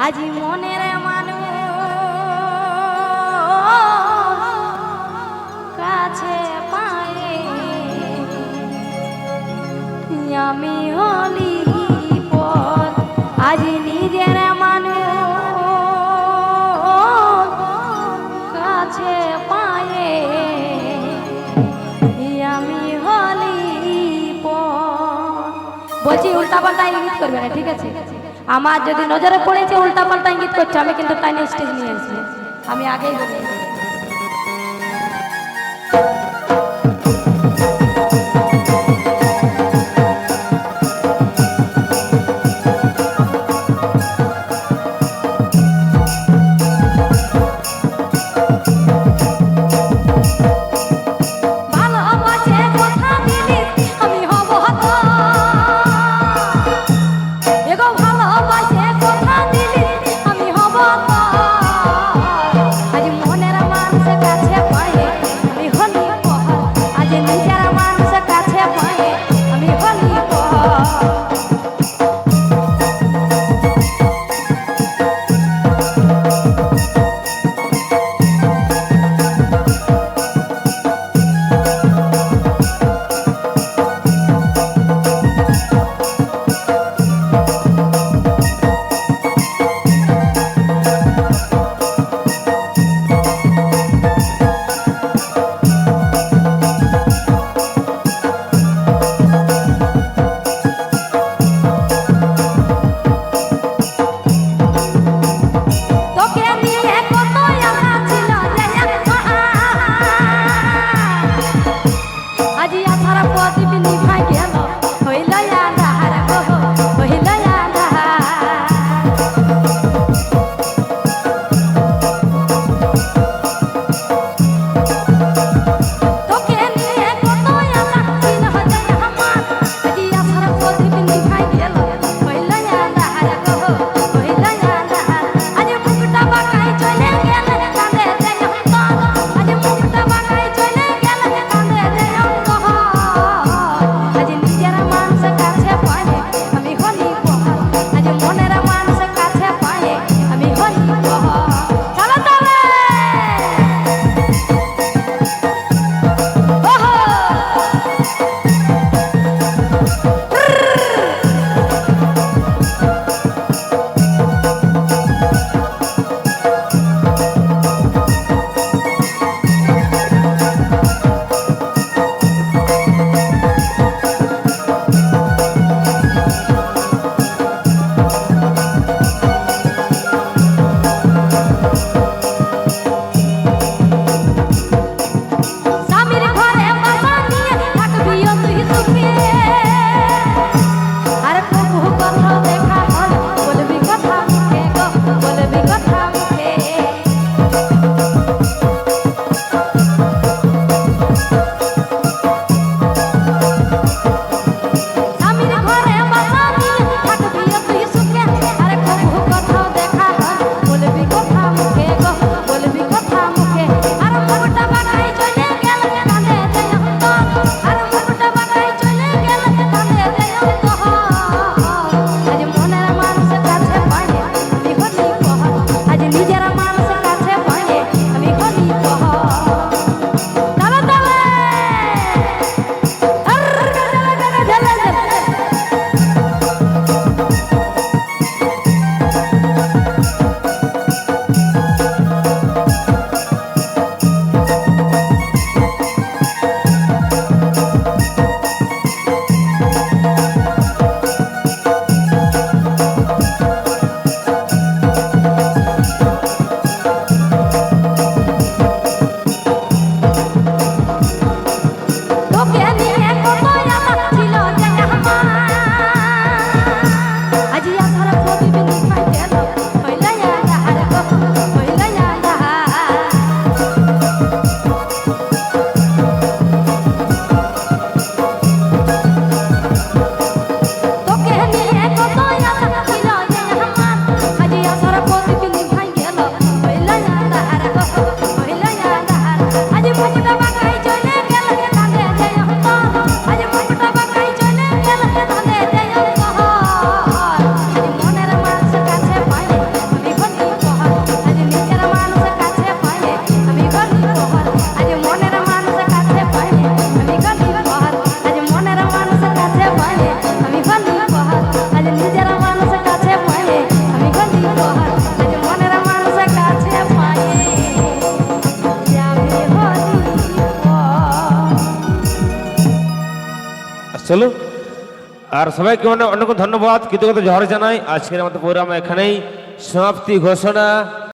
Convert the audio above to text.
আজি মনের মানুষ কাছে পায়ে আমি হলি পথ আজি নিজের মানুষ কাছে পায়ে আমি হলি পথ। বলছি উল্টা পাল্টা ইঙ্গিত করবে না, ঠিক আছে? আমার যদি নজরে পড়েছে উল্টা পাল্টা ইঙ্গিত করছে, আমি কিন্তু তাই নিয়ে স্টেজ নিয়ে এসেছি, আমি আগেই বলি। মনের চলো। আর সবাইকে অনেক অনেক ধন্যবাদ, কৃতজ্ঞতা জোহার জানাই। আজকের আমাদের প্রোগ্রাম এখানেই সমাপ্তি ঘোষণা।